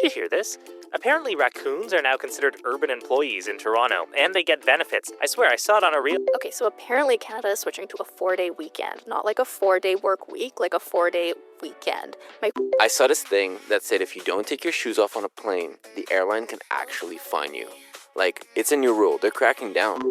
you hear this? Apparently raccoons are now considered urban employees in Toronto, and they get benefits. I swear, I saw it on a reel. Okay, so apparently Canada is switching to a 4-day weekend. Not like a 4-day work week, like a 4-day weekend. I saw this thing that said if you don't take your shoes off on a plane, the airline can actually fine you. Like, it's a new rule. They're cracking down.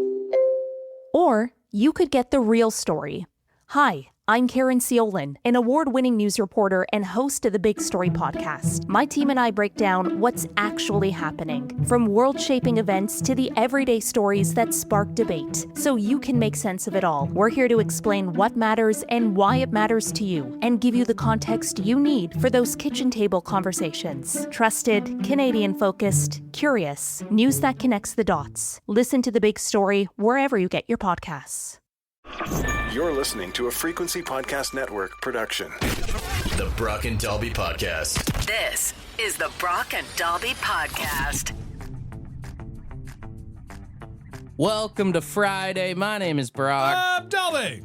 Or you could get the real story. Hi, I'm Karen Ciolin, an award-winning news reporter and host of the Big Story podcast. My team and I break down what's actually happening, from world-shaping events to the everyday stories that spark debate, so you can make sense of it all. We're here to explain what matters and why it matters to you, and give you the context you need for those kitchen table conversations. Trusted, Canadian-focused, curious, news that connects the dots. Listen to The Big Story wherever you get your podcasts. You're listening to a Frequency Podcast Network production. The Brock and Dalby Podcast. This is the Brock and Dalby Podcast. Welcome to Friday. My name is Brock. Dalby.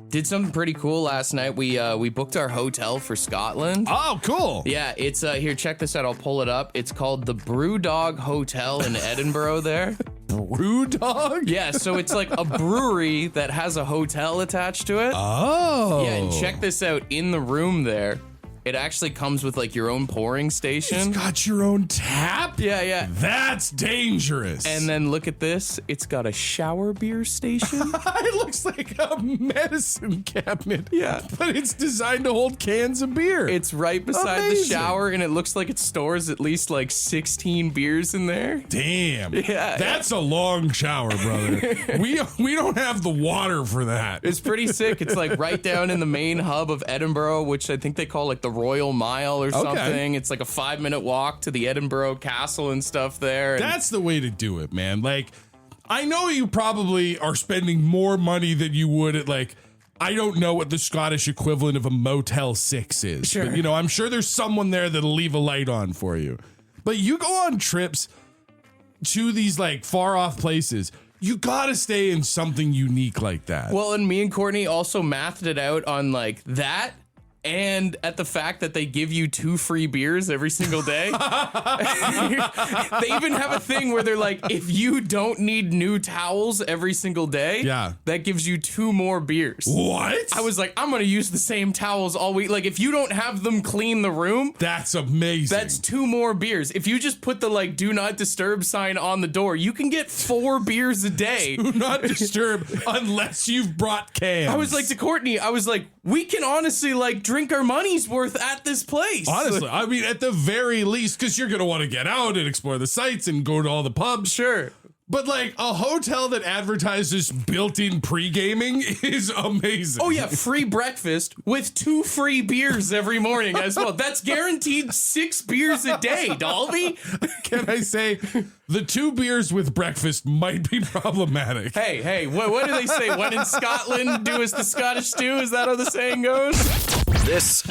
Did something pretty cool last night. We booked our hotel for Scotland. Oh, cool. Yeah, it's here. Check this out. I'll pull it up. It's called the Brewdog Hotel in Edinburgh. There. Brewdog? Yeah, so it's like a brewery that has a hotel attached to it. Oh. Yeah, and check this out. In the room there, it actually comes with like your own pouring station. It's got your own tap? Yeah. That's dangerous. And then look at this. It's got a shower beer station. It looks like a medicine cabinet. Yeah. But it's designed to hold cans of beer. It's right beside the Amazing. shower, and it looks like it stores at least like 16 beers in there. Damn. Yeah. That's a long shower, brother. we don't have the water for that. It's pretty sick. It's like right down in the main hub of Edinburgh, which I think they call like the Royal Mile or something. It's like a 5-minute walk to the Edinburgh Castle and stuff there. And That's the way to do it, man. Like, I know you probably are spending more money than you would at, like, I don't know what the Scottish equivalent of a Motel 6 is. Sure. But, I'm sure there's someone there that'll leave a light on for you. But you go on trips to these, like, far-off places, you gotta stay in something unique like that. Well, and me and Courtney also mathed it out on like that. And at the fact that they give you 2 free beers every single day. They even have a thing where they're like, if you don't need new towels every single day, that gives you 2 more beers. What? I was like, I'm going to use the same towels all week. Like, if you don't have them clean the room, that's amazing. That's 2 more beers. If you just put the like do not disturb sign on the door, you can get 4 beers a day. Do not disturb unless you've brought cans. I was like to Courtney, I was like, we can honestly like drink our money's worth at this place. Honestly, I mean, at the very least, because you're going to want to get out and explore the sites and go to all the pubs. Sure. But like a hotel that advertises built-in pre-gaming is amazing. Oh yeah, free breakfast with 2 free beers every morning as well. That's guaranteed 6 beers a day, Dalby. Can I say the 2 beers with breakfast might be problematic? Hey, what do they say? When in Scotland, do as the Scottish do? Is that how the saying goes? This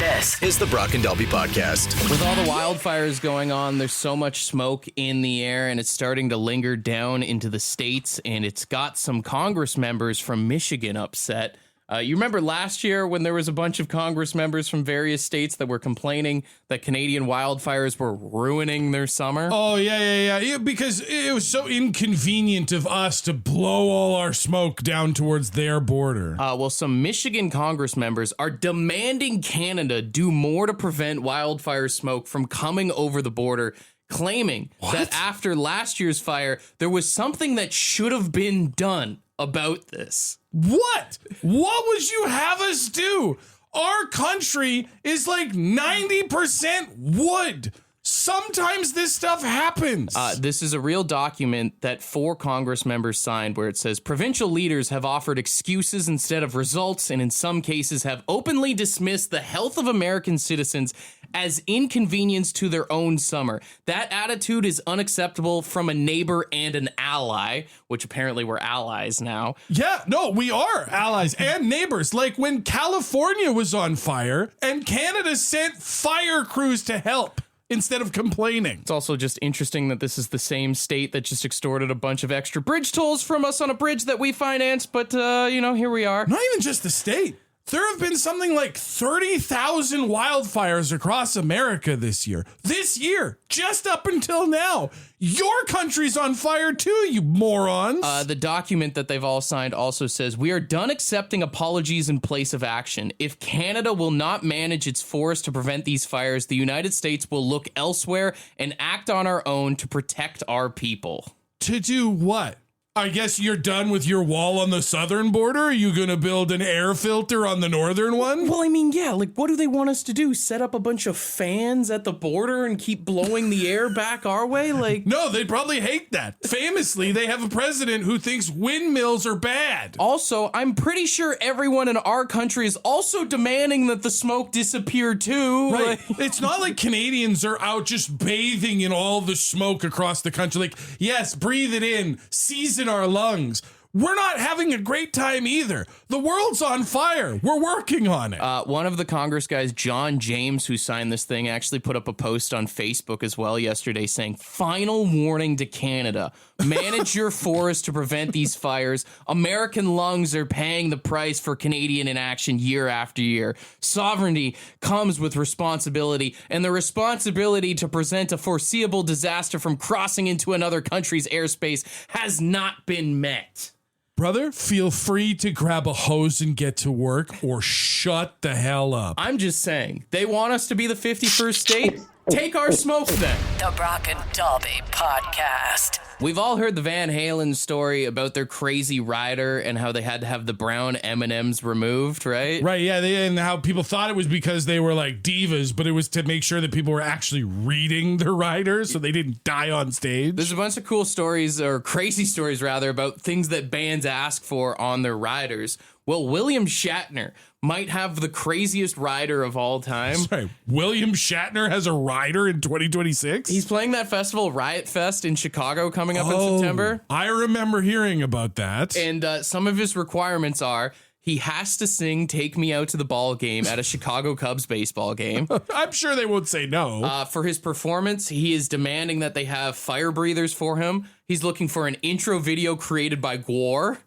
is the Brock and Dalby Podcast. With all the wildfires going on, there's so much smoke in the air, and it's starting to linger down into the states, and it's got some Congress members from Michigan upset. You remember last year when there was a bunch of Congress members from various states that were complaining that Canadian wildfires were ruining their summer? Oh, yeah, because it was so inconvenient of us to blow all our smoke down towards their border. Well, some Michigan Congress members are demanding Canada do more to prevent wildfire smoke from coming over the border, claiming that after last year's fire, there was something that should have been done about this. What would you have us do? Our country is like 90% wood. Sometimes this stuff happens. This is a real document that 4 Congress members signed where it says provincial leaders have offered excuses instead of results and in some cases have openly dismissed the health of American citizens as inconvenience to their own summer. That attitude is unacceptable from a neighbor and an ally, which apparently we're allies now. Yeah, no, we are allies and neighbors. Like when California was on fire and Canada sent fire crews to help instead of complaining. It's also just interesting that this is the same state that just extorted a bunch of extra bridge tolls from us on a bridge that we financed, but, here we are. Not even just the state. There have been something like 30,000 wildfires across America this year. This year, just up until now. Your country's on fire too, you morons. The document that they've all signed also says, we are done accepting apologies in place of action. If Canada will not manage its forests to prevent these fires, the United States will look elsewhere and act on our own to protect our people. To do what? I guess you're done with your wall on the southern border? Are you going to build an air filter on the northern one? Well, I mean, yeah, like, what do they want us to do? Set up a bunch of fans at the border and keep blowing the air back our way? Like, no, they'd probably hate that. Famously, they have a president who thinks windmills are bad. Also, I'm pretty sure everyone in our country is also demanding that the smoke disappear too. Right. It's not like Canadians are out just bathing in all the smoke across the country. Like, yes, breathe it in, season our lungs. We're not having a great time either. The world's on fire. We're working on it. One of the Congress guys, John James, who signed this thing, actually put up a post on Facebook as well yesterday saying, final warning to Canada. Manage your forests to prevent these fires. American lungs are paying the price for Canadian inaction year after year. Sovereignty comes with responsibility, and the responsibility to prevent a foreseeable disaster from crossing into another country's airspace has not been met. Brother, feel free to grab a hose and get to work, or shut the hell up. I'm just saying, they want us to be the 51st state? Take our smoke then. The Brock and Dalby Podcast. We've all heard the Van Halen story about their crazy rider and how they had to have the brown M&Ms removed, right? Right, yeah, and how people thought it was because they were like divas, but it was to make sure that people were actually reading the rider so they didn't die on stage. There's a bunch of cool stories, or crazy stories rather, about things that bands ask for on their riders. Well, William Shatner might have the craziest rider of all time. Sorry, William Shatner has a rider in 2026? He's playing that festival, Riot Fest, in Chicago coming up in September. I remember hearing about that. And some of his requirements are he has to sing Take Me Out to the Ball Game at a Chicago Cubs baseball game. I'm sure they won't say no. For his performance, he is demanding that they have fire breathers for him. He's looking for an intro video created by Gwar.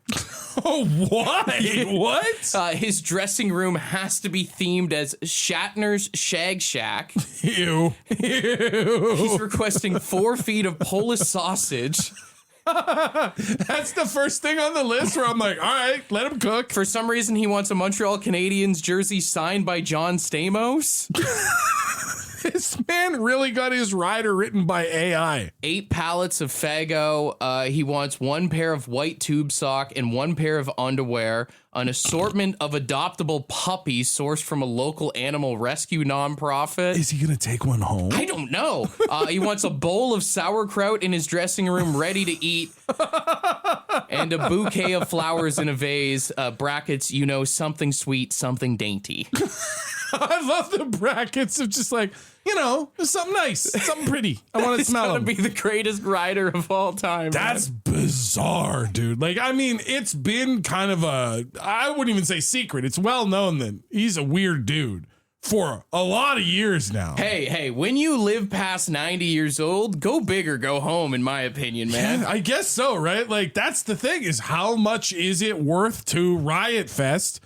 Oh, why? What? His dressing room has to be themed as Shatner's Shag Shack. Ew. He's requesting 4 feet of Polish sausage. That's the first thing on the list where I'm like, all right, let him cook. For some reason, he wants a Montreal Canadiens jersey signed by John Stamos. This man really got his rider written by AI. 8 pallets of Faygo. He wants 1 pair of white tube sock and 1 pair of underwear. An assortment of adoptable puppies sourced from a local animal rescue nonprofit. Is he going to take one home? I don't know. He wants a bowl of sauerkraut in his dressing room ready to eat. And a bouquet of flowers in a vase. Brackets, you know, something sweet, something dainty. I love the brackets of just like, you know, something nice, something pretty. I want to smell him. Be the greatest rider of all time. That's bizarre, dude. Like, I mean, it's been kind of I wouldn't even say secret. It's well known that he's a weird dude for a lot of years now. Hey, when you live past 90 years old, go big or go home, in my opinion, man. Yeah, I guess so, right? Like, that's the thing, is how much is it worth to Riot Fest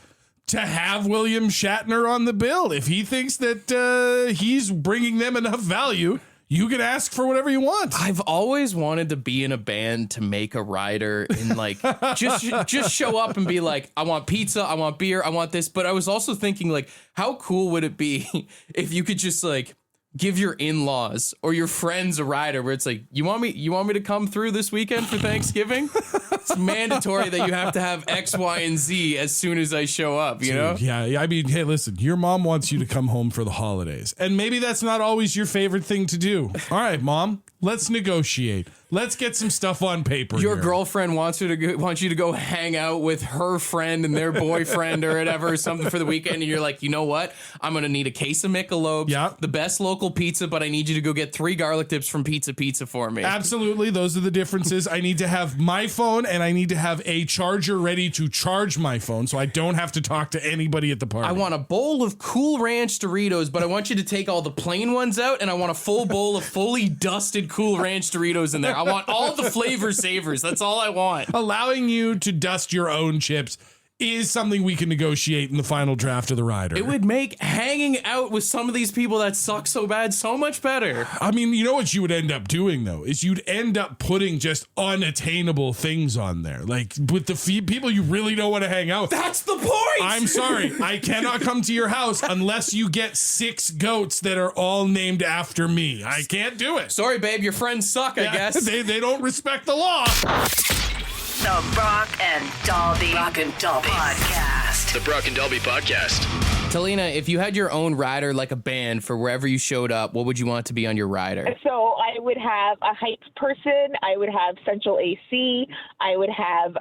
to have William Shatner on the bill? If he thinks that he's bringing them enough value, you can ask for whatever you want. I've always wanted to be in a band to make a rider and like just show up and be like, I want pizza, I want beer, I want this. But I was also thinking, like, how cool would it be if you could just like give your in-laws or your friends a rider where it's like, you want me to come through this weekend for Thanksgiving? It's mandatory that you have to have X, Y, and Z as soon as I show up, you know? Yeah, I mean, hey, listen, your mom wants you to come home for the holidays. And maybe that's not always your favorite thing to do. All right, Mom, let's negotiate. Let's get some stuff on paper. Your girlfriend wants you to go hang out with her friend and their boyfriend or whatever, or something for the weekend, and you're like, you know what? I'm gonna need a case of Michelob, the best local pizza, but I need you to go get 3 garlic dips from Pizza for me. Absolutely, those are the differences. I need to have my phone, and I need to have a charger ready to charge my phone, so I don't have to talk to anybody at the party. I want a bowl of Cool Ranch Doritos, but I want you to take all the plain ones out, and I want a full bowl of fully dusted Cool Ranch Doritos in there. I want all the flavor savers. That's all I want. Allowing you to dust your own chips is something we can negotiate in the final draft of the rider. It would make hanging out with some of these people that suck so bad so much better. I mean, you know what you would end up doing, though, is you'd end up putting just unattainable things on there. Like, with the people you really don't want to hang out with. That's the point! I'm sorry. I cannot come to your house unless you get 6 goats that are all named after me. I can't do it. Sorry, babe, your friends suck, I guess. They don't respect the law. The Brock and Dalby Podcast. The Brock and Dalby Podcast. Talina, if you had your own rider like a band for wherever you showed up, what would you want to be on your rider? So I would have a hype person. I would have central AC. I would have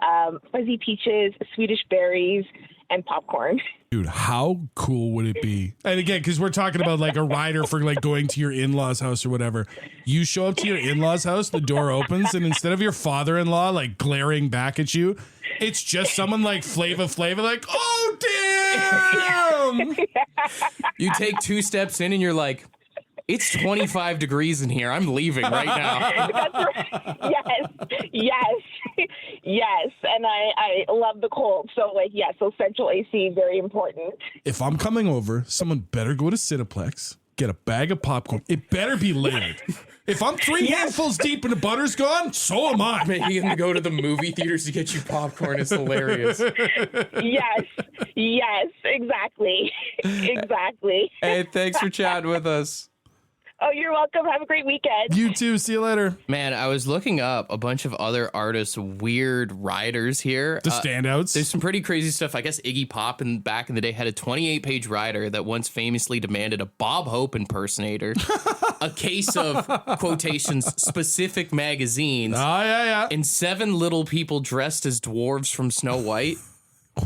fuzzy peaches, Swedish berries, and popcorn. Dude, how cool would it be? And again, because we're talking about like a rider for like going to your in-laws house or whatever. You show up to your in-laws house, the door opens, and instead of your father-in-law like glaring back at you, it's just someone like Flava like, oh, damn! You take 2 steps in and you're like, it's 25 degrees in here. I'm leaving right now. That's right. Yes. And I love the cold. So so central AC, very important. If I'm coming over, someone better go to Cineplex, get a bag of popcorn. It better be layered. If I'm 3 handfuls deep and the butter's gone, so am I. Making him go to the movie theaters to get you popcorn is hilarious. Yes, exactly. Hey, thanks for chatting with us. Oh, you're welcome. Have a great weekend. You too. See you later. Man, I was looking up a bunch of other artists' weird riders here. The standouts. There's some pretty crazy stuff. I guess Iggy Pop back in the day had a 28-page rider that once famously demanded a Bob Hope impersonator, a case of, quotations, specific magazines, and 7 little people dressed as dwarves from Snow White.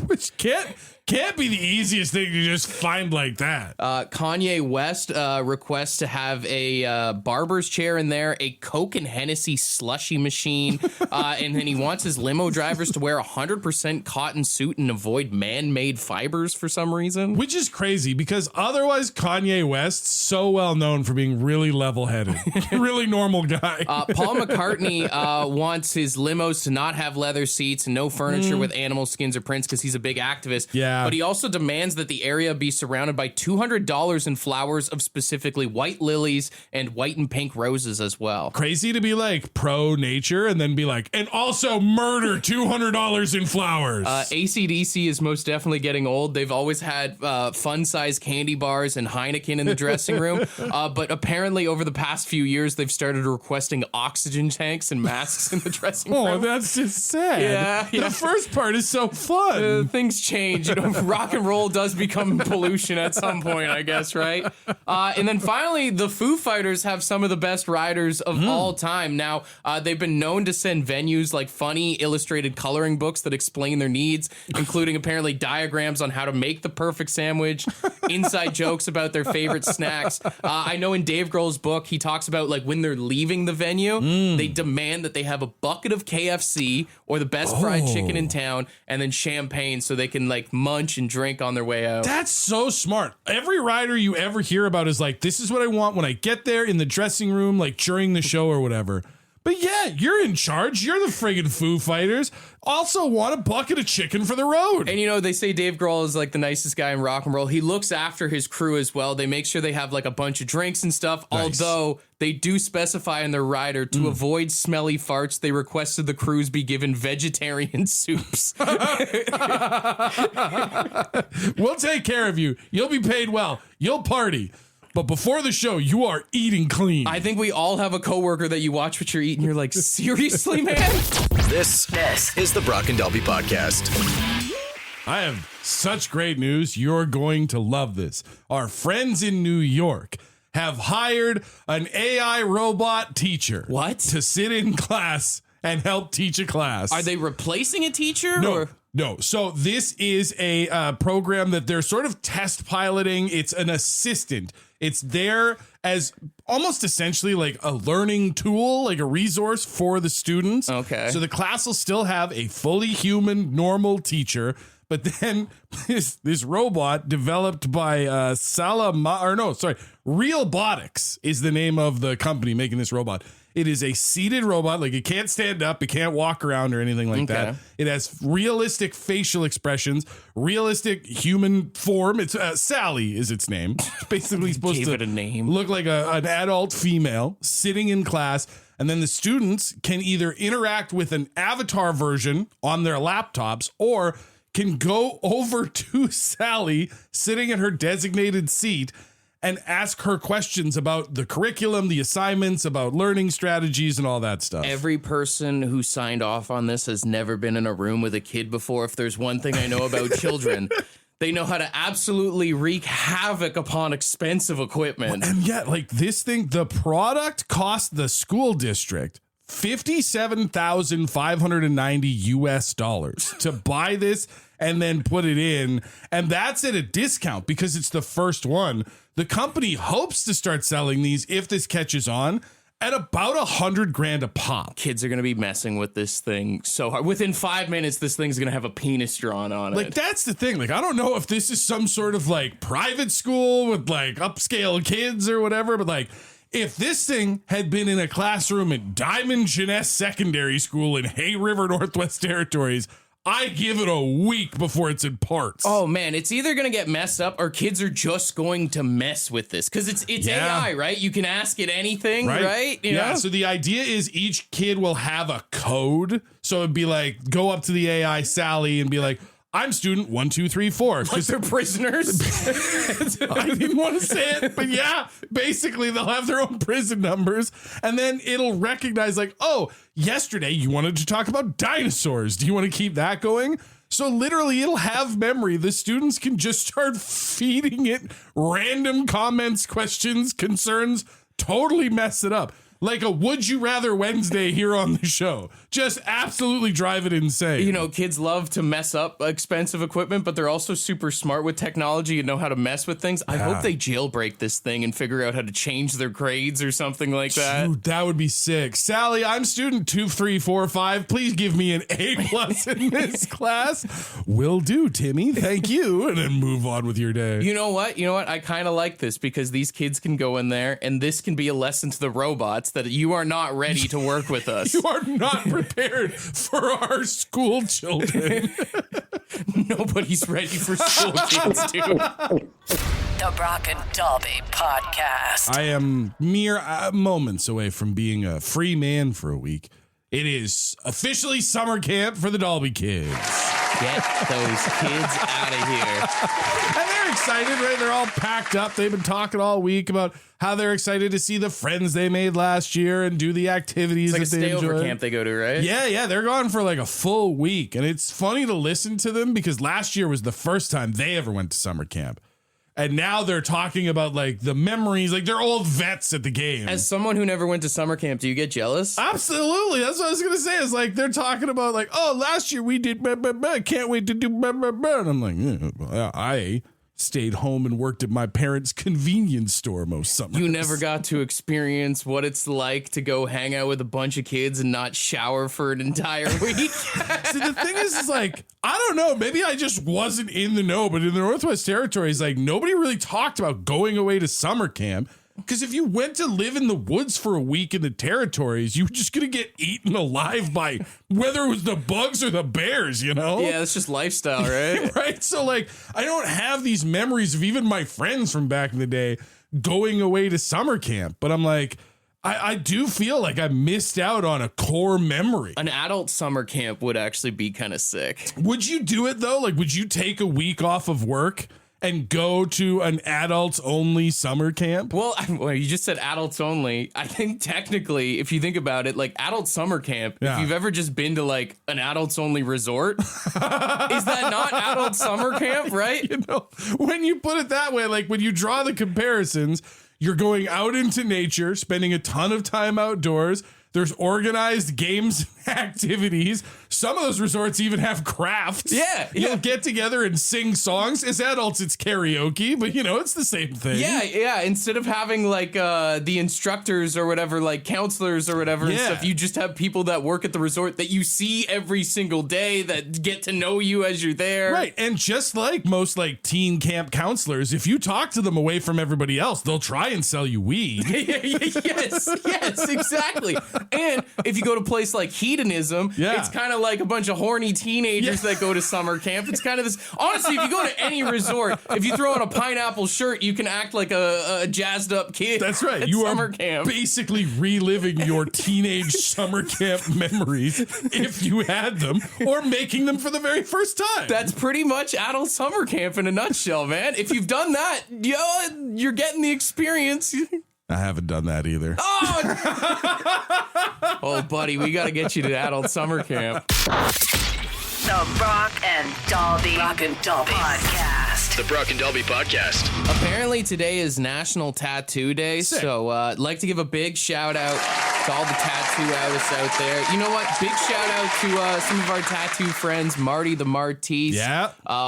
Which can't be the easiest thing to just find like that. Kanye West requests to have a barber's chair in there, a Coke and Hennessy slushy machine, and then he wants his limo drivers to wear a 100% cotton suit and avoid man-made fibers for some reason. Which is crazy because otherwise Kanye West, so well known for being really level-headed, really normal guy. Paul McCartney wants his limos to not have leather seats and no furniture with animal skins or prints because he's a big activist. Yeah. But he also demands that the area be surrounded by $200 in flowers of specifically white lilies and white and pink roses as well. Crazy to be like pro-nature and then be like, and also murder $200 in flowers. AC/DC is most definitely getting old. They've always had fun-sized candy bars and Heineken in the dressing room. But apparently over the past few years, they've started requesting oxygen tanks and masks in the dressing room. Oh, that's just sad. Yeah. The first part is so fun. Things change. You know, rock and roll does become pollution at some point, I guess, right? And then finally, the Foo Fighters have some of the best riders of all time. Now, they've been known to send venues like funny illustrated coloring books that explain their needs, including apparently diagrams on how to make the perfect sandwich, inside jokes about their favorite snacks. I know in Dave Grohl's book, he talks about like when they're leaving the venue, they demand that they have a bucket of KFC or the best fried chicken in town and then champagne so they can like munch and drink on their way out. That's so smart. Every rider you ever hear about is like, this is what I want when I get there in the dressing room, like during the show or whatever. But yeah, you're in charge. You're the friggin' Foo Fighters. Also want a bucket of chicken for the road. And you know, they say Dave Grohl is like the nicest guy in rock and roll. He looks after his crew as well. They make sure they have like a bunch of drinks and stuff. Nice. Although they do specify in their rider to avoid smelly farts, they requested the crews be given vegetarian soups. We'll take care of you. You'll be paid well. You'll party. But before the show, you are eating clean. I think we all have a coworker that you watch what you're eating. You're like, seriously, man? This is the Brock and Dalby Podcast. I have such great news. You're going to love this. Our friends in New York have hired an AI robot teacher. What? To sit in class and help teach a class. Are they replacing a teacher? No. Or? No. So this is a program that they're sort of test piloting. It's an assistant. It's there as almost essentially like a learning tool, like a resource for the students. Okay. So the class will still have a fully human, normal teacher, But then this robot developed by Realbotics is the name of the company making this robot. It is a seated robot. Like, it can't stand up. It can't walk around or anything like that. It has realistic facial expressions, realistic human form. It's Sally is its name. It's basically supposed to it a name. Look like an adult female sitting in class. And then the students can either interact with an avatar version on their laptops or can go over to Sally sitting in her designated seat and ask her questions about the curriculum, the assignments, about learning strategies and all that stuff. Every person who signed off on this has never been in a room with a kid before. If there's one thing I know about children, they know how to absolutely wreak havoc upon expensive equipment. And yet, like, this thing, the product cost the school district $57,590 to buy this and then put it in. And that's at a discount because it's the first one. The company hopes to start selling these if this catches on at about $100,000 a pop. Kids are going to be messing with this thing so hard. Within 5 minutes, this thing's going to have a penis drawn on it. Like, that's the thing. Like, I don't know if this is some sort of like private school with like upscale kids or whatever, but like, if this thing had been in a classroom at Diamond Jeunesse Secondary School in Hay River, Northwest Territories, I give it a week before it's in parts. Oh man, it's either going to get messed up or kids are just going to mess with this because it's AI, right? You can ask it anything, right? You know? So the idea is each kid will have a code. So it'd be like, go up to the AI Sally and be like, I'm student 1, 2, 3, 4. Like they're prisoners. I didn't want to say it, but yeah, basically they'll have their own prison numbers, and then it'll recognize like, oh, yesterday you wanted to talk about dinosaurs. Do you want to keep that going? So literally it'll have memory. The students can just start feeding it random comments, questions, concerns, totally mess it up. Like a Would You Rather Wednesday here on the show. Just absolutely drive it insane. You know, kids love to mess up expensive equipment, but they're also super smart with technology and know how to mess with things. I hope they jailbreak this thing and figure out how to change their grades or something like that. Dude, that would be sick. Sally, I'm student 2, 3, 4, 5. Please give me an A+ in this class. Will do, Timmy. Thank you. And then move on with your day. You know what? I kind of like this because these kids can go in there and this can be a lesson to the robots that you are not ready to work with us. You are not prepared for our school children. Nobody's ready for school kids, dude. The Brock and Dalby Podcast. I am mere moments away from being a free man for a week. It is officially summer camp for the Dalby kids. Get those kids out of here. And they're excited, right? They're all packed up. They've been talking all week about how they're excited to see the friends they made last year and do the activities It's like that a they stayover enjoy. camp they go to, right? Yeah, they're gone for like a full week. And it's funny to listen to them because last year was the first time they ever went to summer camp. And now they're talking about like the memories, like they're old vets at the game. As someone who never went to summer camp, do you get jealous? Absolutely. That's what I was going to say. It's like they're talking about like, oh, last year we did blah, blah, blah. Can't wait to do blah, blah, blah. And I'm like, yeah, well, I stayed home and worked at my parents' convenience store most summers. You never got to experience what it's like to go hang out with a bunch of kids and not shower for an entire week. See, the thing is like, I don't know, maybe I just wasn't in the know, but in the Northwest Territories, like nobody really talked about going away to summer camp. Because if you went to live in the woods for a week in the territories, you were just going to get eaten alive by whether it was the bugs or the bears, you know? Yeah, that's just lifestyle, right? Right? So, like, I don't have these memories of even my friends from back in the day going away to summer camp. But I'm like, I do feel like I missed out on a core memory. An adult summer camp would actually be kind of sick. Would you do it, though? Like, would you take a week off of work and go to an adults-only summer camp? Well, you just said adults only. I think technically, if you think about it, like adult summer camp, if you've ever just been to like an adults-only resort, is that not adult summer camp, right? You know, when you put it that way, like when you draw the comparisons, you're going out into nature, spending a ton of time outdoors. There's organized games activities. Some of those resorts even have crafts. Yeah. You'll get together and sing songs. As adults, it's karaoke, but it's the same thing. Yeah. Instead of having like the instructors or whatever, like counselors or whatever and stuff, you just have people that work at the resort that you see every single day that get to know you as you're there. Right. And just like most like teen camp counselors, if you talk to them away from everybody else, they'll try and sell you weed. yes, exactly. And if you go to a place like hedonism, it's kind of like a bunch of horny teenagers that go to summer camp. It's kind of this. Honestly, if you go to any resort, if you throw on a pineapple shirt, you can act like a jazzed up kid. That's right. You summer are camp. Basically reliving your teenage summer camp memories if you had them, or making them for the very first time. That's pretty much adult summer camp in a nutshell, man. If you've done that, you're getting the experience. I haven't done that either. Oh, buddy, we got to get you to adult summer camp. The Brock and Dalby Podcast. The Brock and Dalby Podcast. Apparently today is National Tattoo Day, so I'd like to give a big shout out to all the tattoo artists out there. You know what? Big shout out to some of our tattoo friends, Marty the Martise,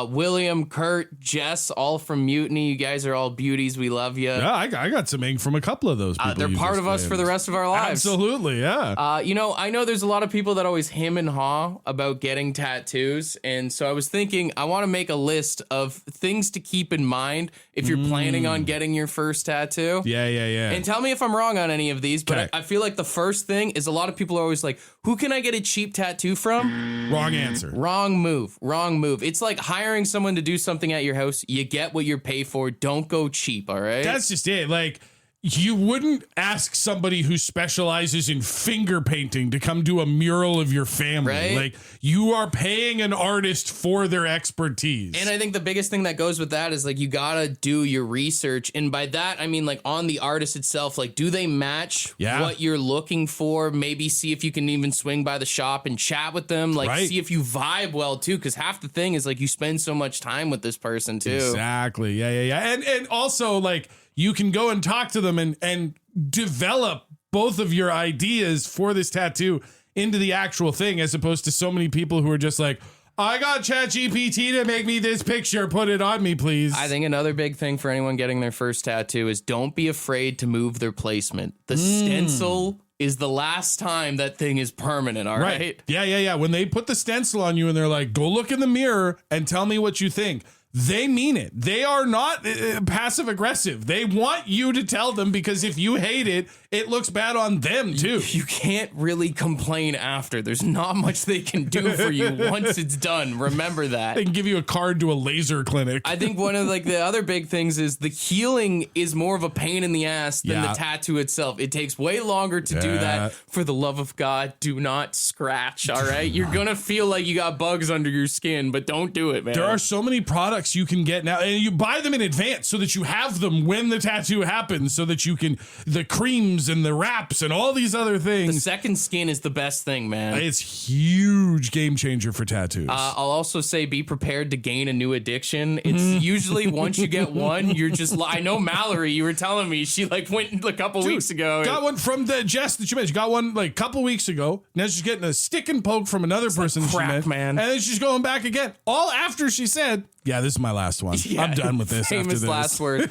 William, Kurt, Jess, all from Mutiny. You guys are all beauties. We love you. Yeah, I got some ink from a couple of those people. They're part of us for the rest of our lives. Absolutely, yeah. I know there's a lot of people that always hem and haw about getting tattoos, and so I was thinking I want to make a list of things to keep in mind if you're planning on getting your first tattoo. Yeah. And tell me if I'm wrong on any of these, but I feel like the first thing is a lot of people are always like, who can I get a cheap tattoo from? Wrong answer. Wrong move. It's like hiring someone to do something at your house. You get what you pay for. Don't go cheap, all right? That's just it. Like, you wouldn't ask somebody who specializes in finger painting to come do a mural of your family. Right? Like, you are paying an artist for their expertise. And I think the biggest thing that goes with that is like you gotta do your research. And by that, I mean like on the artist itself, like do they match what you're looking for? Maybe see if you can even swing by the shop and chat with them. Like see if you vibe well too. Cause half the thing is like you spend so much time with this person too. Exactly. Yeah. And also like, you can go and talk to them and develop both of your ideas for this tattoo into the actual thing, as opposed to so many people who are just like, I got ChatGPT to make me this picture. Put it on me, please. I think another big thing for anyone getting their first tattoo is don't be afraid to move their placement. The stencil is the last time that thing is permanent, all right? Yeah. When they put the stencil on you and they're like, go look in the mirror and tell me what you think, they mean it. They are not passive aggressive. They want you to tell them, because if you hate it, it looks bad on them too. You can't really complain after. There's not much they can do for you once it's done. Remember that. They can give you a card to a laser clinic. I think one of like the other big things is the healing is more of a pain in the ass than the tattoo itself. It takes way longer to do that. For the love of God, do not scratch, all right? You're going to feel like you got bugs under your skin, but don't do it, man. There are so many products you can get now, and you buy them in advance so that you have them when the tattoo happens, so that you can, the creams and the wraps and all these other things. The second skin is the best thing, man. It's huge game changer for tattoos. I'll also say be prepared to gain a new addiction. It's usually once you get one, you're just, I know Mallory, you were telling me, she like went a couple weeks ago. Got one from the Jess that you mentioned. Got one like a couple weeks ago. Now she's getting a stick and poke from another person like crack, she met. Man. And then she's going back again. All after she said, yeah, this is my last one. Yeah, I'm done with this. Famous after this. last word.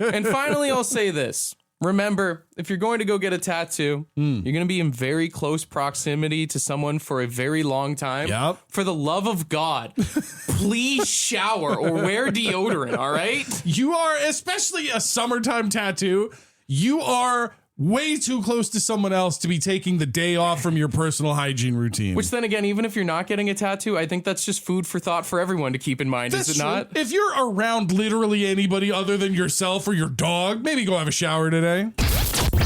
And finally, I'll say this. Remember, if you're going to go get a tattoo, you're going to be in very close proximity to someone for a very long time. Yep. For the love of God, please shower or wear deodorant, all right? You are, especially a summertime tattoo, you are way too close to someone else to be taking the day off from your personal hygiene routine. Which then again, even if you're not getting a tattoo, I think that's just food for thought for everyone to keep in mind, is it not? If you're around literally anybody other than yourself or your dog, maybe go have a shower today.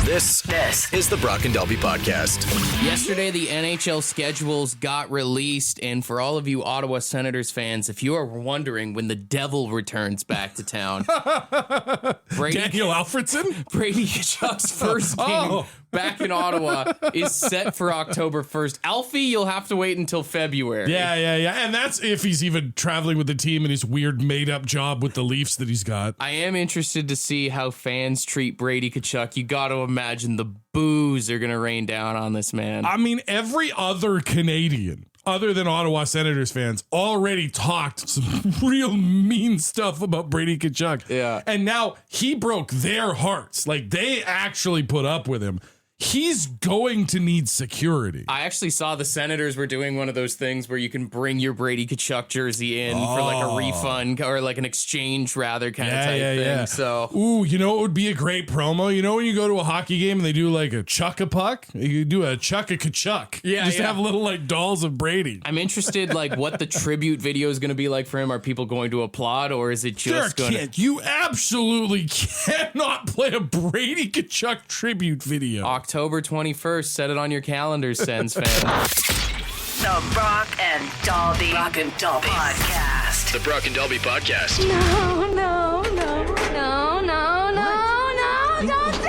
This is the Brock and Dalby Podcast. Yesterday, the NHL schedules got released, and for all of you Ottawa Senators fans, if you are wondering when the devil returns back to town, Daniel Alfredson? Brady Tkachuk's first game back in Ottawa is set for October 1st. Alfie, you'll have to wait until February. Yeah. And that's if he's even traveling with the team in his weird made-up job with the Leafs that he's got. I am interested to see how fans treat Brady Tkachuk. You got to imagine the boos are going to rain down on this man. I mean, every other Canadian, other than Ottawa Senators fans, already talked some real mean stuff about Brady Tkachuk. Yeah. And now he broke their hearts. Like, they actually put up with him. He's going to need security. I actually saw the Senators were doing one of those things where you can bring your Brady Tkachuk jersey in for like a refund or like an exchange rather kind of type thing. So, ooh, you know what would be a great promo? You know when you go to a hockey game and they do like a chuck-a-puck? You do a chuck-a-Kachuk. Yeah, Just have little like dolls of Brady. I'm interested like what the tribute video is going to be like for him. Are people going to applaud or is it just going to... You absolutely cannot play a Brady Tkachuk tribute video. October 21st, set it on your calendars, Sens fans. The Brock and Dalby podcast. The Brock and Dalby podcast. No, don't do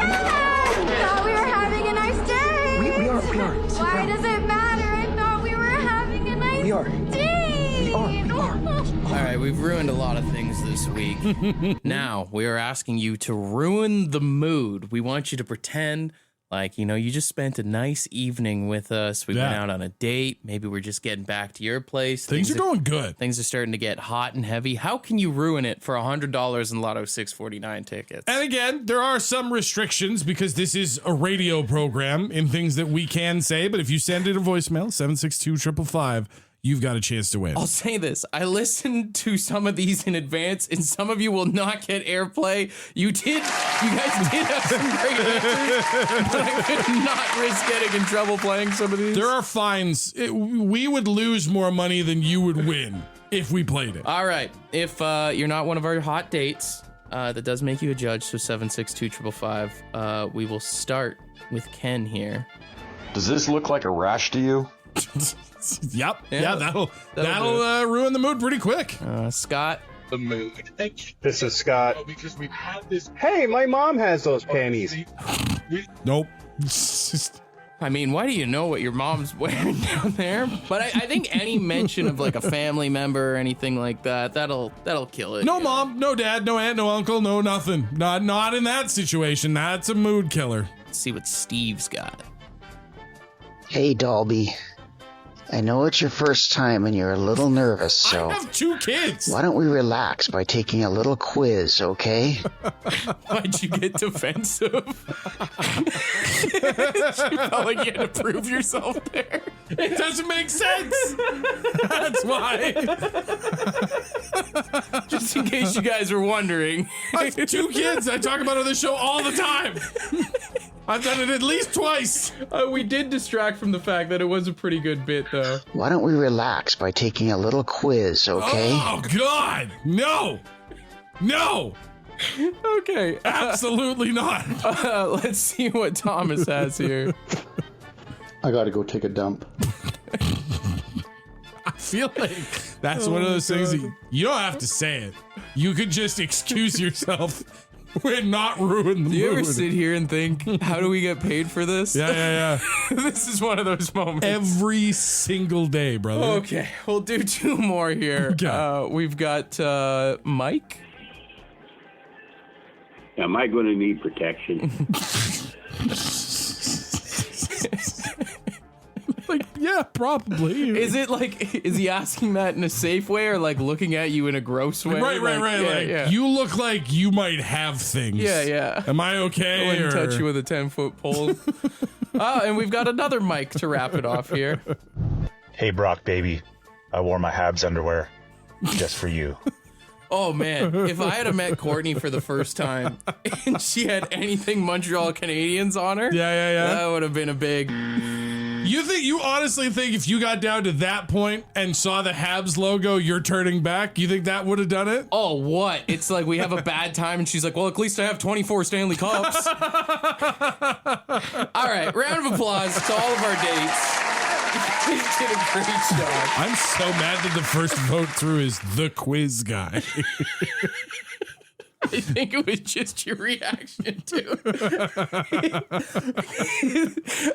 that! I thought we were having a nice day. We are. Why does it matter? I thought we were having a nice day. We are. All right, we've ruined a lot of things this week. Now, we are asking you to ruin the mood. We want you to pretend like, you know, you just spent a nice evening with us. We went out on a date. Maybe we're just getting back to your place. Things are going good. Things are starting to get hot and heavy. How can you ruin it for $100 in Lotto 649 tickets? And again, there are some restrictions because this is a radio program in things that we can say. But if you send it a voicemail, 762-555, you've got a chance to win. I'll say this. I listened to some of these in advance, and some of you will not get airplay. You guys did have some great answers, but I could not risk getting in trouble playing some of these. There are fines. We would lose more money than you would win if we played it. All right. If you're not one of our hot dates, that does make you a judge, so 762-555. We will start with Ken here. Does this look like a rash to you? Yep. Yeah, that'll ruin the mood pretty quick. Scott. The mood. This is Scott. Oh, because we have this. Hey, my mom has those panties. Nope. I mean, why do you know what your mom's wearing down there? But I think any mention of like a family member or anything like that, that'll kill it. No mom, no dad, no aunt, no uncle, no nothing. Not in that situation. That's a mood killer. Let's see what Steve's got. Hey, Dalby. I know it's your first time and you're a little nervous, so... I have 2 kids! Why don't we relax by taking a little quiz, okay? Why'd you get defensive? You felt like you had to prove yourself there. It doesn't make sense! That's why. Just in case you guys were wondering. I have 2 kids I talk about on the show all the time. I've done it at least twice. We did distract from the fact that it was a pretty good bit, though. Why don't we relax by taking a little quiz, okay? Oh, God! No! No! Okay. Absolutely not. Let's see what Thomas has here. I gotta go take a dump. I feel like that's one of those things that you don't have to say it. You could just excuse yourself. We're not ruining the mood. Do you ever sit here and think, how do we get paid for this? Yeah. This is one of those moments. Every single day, brother. Okay, we'll do 2 more here. Okay. We've got Mike. Am I going to need protection? Like, yeah, probably. Is it like, is he asking that in a safe way or like looking at you in a gross way? Right. Yeah. You look like you might have things. Yeah. Am I okay? I wouldn't touch you with a 10-foot pole. And we've got another mic to wrap it off here. Hey, Brock, baby. I wore my Habs underwear just for you. Oh, man. If I had met Courtney for the first time and she had anything Montreal Canadiens on her, that would have been a big... You honestly think if you got down to that point and saw the Habs logo, you're turning back? You think that would have done it? Oh, what? It's like we have a bad time and she's like, well, at least I have 24 Stanley Cups. All right, round of applause to all of our dates. You did a great job. I'm so mad that the first vote through is the quiz guy. I think it was just your reaction to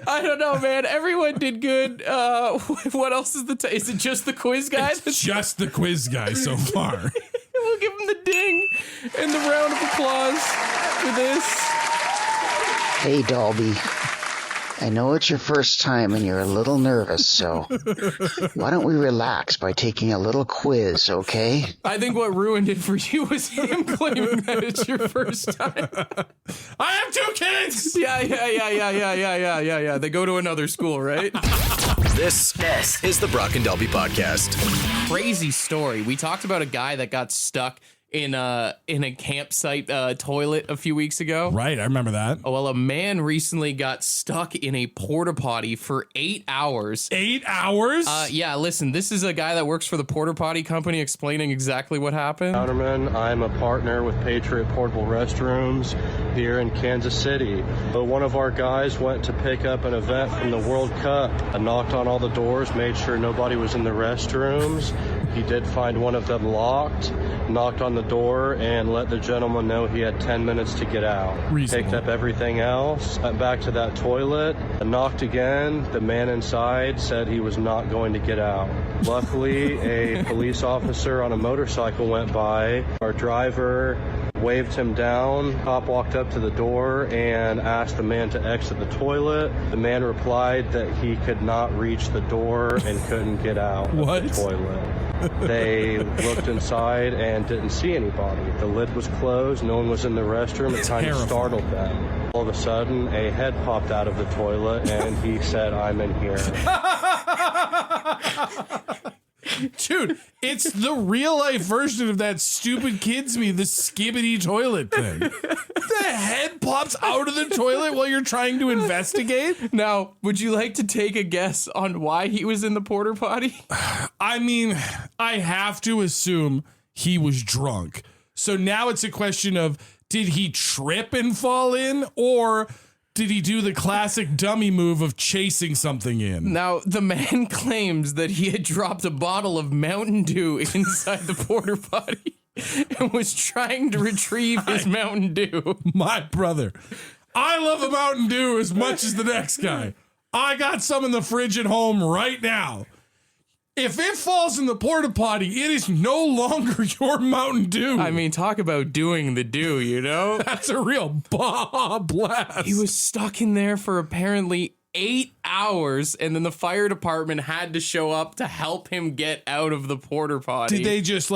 I don't know, man. Everyone did good. What else is is it just the quiz guy? It's just the quiz guy so far. We'll give him the ding and the round of applause for this. Hey, Dalby. I know it's your first time and you're a little nervous, so why don't we relax by taking a little quiz, okay? I think what ruined it for you was him claiming that it's your first time. I have 2 kids! Yeah. They go to another school, right? This is the Brock and Dalby Podcast. Crazy story. We talked about a guy that got stuck in a campsite toilet a few weeks ago. Right, I remember that. Oh, well, a man recently got stuck in a porta potty for 8 hours. 8 hours? Yeah, listen, this is a guy that works for the porta potty company explaining exactly what happened. Counterman, I'm a partner with Patriot Portable Restrooms here in Kansas City. One of our guys went to pick up an event from the World Cup. I knocked on all the doors, made sure nobody was in the restrooms. He did find one of them locked, knocked on the door, and let the gentleman know he had 10 minutes to get out. Reasonable. Picked up everything else, went back to that toilet, knocked again. The man inside said he was not going to get out. Luckily, a police officer on a motorcycle went by. Our driver waved him down. Cop walked up to the door and asked the man to exit the toilet. The man replied that he could not reach the door and couldn't get out of the toilet. They looked inside and didn't see anybody. The lid was closed. No one was in the restroom. It kind of startled them. All of a sudden, a head popped out of the toilet, and he said, "I'm in here." Dude, it's the real life version of that stupid kids me, the skibbity toilet thing. The head pops out of the toilet while you're trying to investigate. Now, would you like to take a guess on why he was in the porta potty? I mean, I have to assume he was drunk. So now it's a question of, did he trip and fall in, or did he do the classic dummy move of chasing something in? Now, the man claims that he had dropped a bottle of Mountain Dew inside the porta potty and was trying to retrieve his Mountain Dew. My brother, I love a Mountain Dew as much as the next guy. I got some in the fridge at home right now. If it falls in the porta potty, it is no longer your Mountain Dew. I mean, talk about doing the do, you know? That's a real blast. He was stuck in there for apparently 8 hours, and then the fire department had to show up to help him get out of the porta potty. Did they just,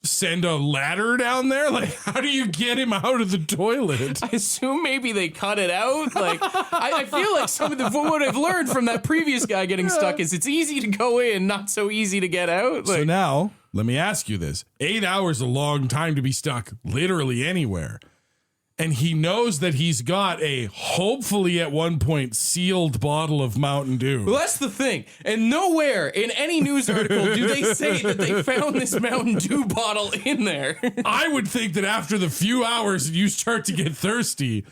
send a ladder down there? How do you get him out of the toilet? I assume maybe they cut it out. I feel like some of what I've learned from that previous guy getting stuck is it's easy to go in, not so easy to get out. So now, let me ask you this. 8 hours is a long time to be stuck literally anywhere. And he knows that he's got a, hopefully at one point, sealed bottle of Mountain Dew. Well, that's the thing. And nowhere in any news article do they say that they found this Mountain Dew bottle in there. I would think that after the few hours you start to get thirsty,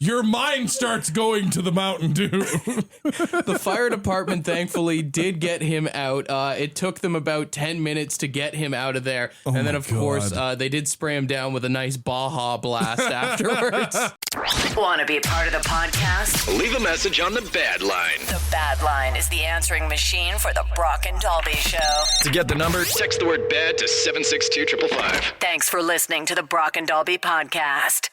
your mind starts going to the Mountain Dew. The fire department, thankfully, did get him out. It took them about 10 minutes to get him out of there. Oh and then, of course, they did spray him down with a nice Baja Blast afterwards. Want to be a part of the podcast? Leave a message on the Bad Line. The Bad Line is the answering machine for the Brock and Dalby Show. To get the number, text the word BAD to 762-555. Thanks for listening to the Brock and Dalby Podcast.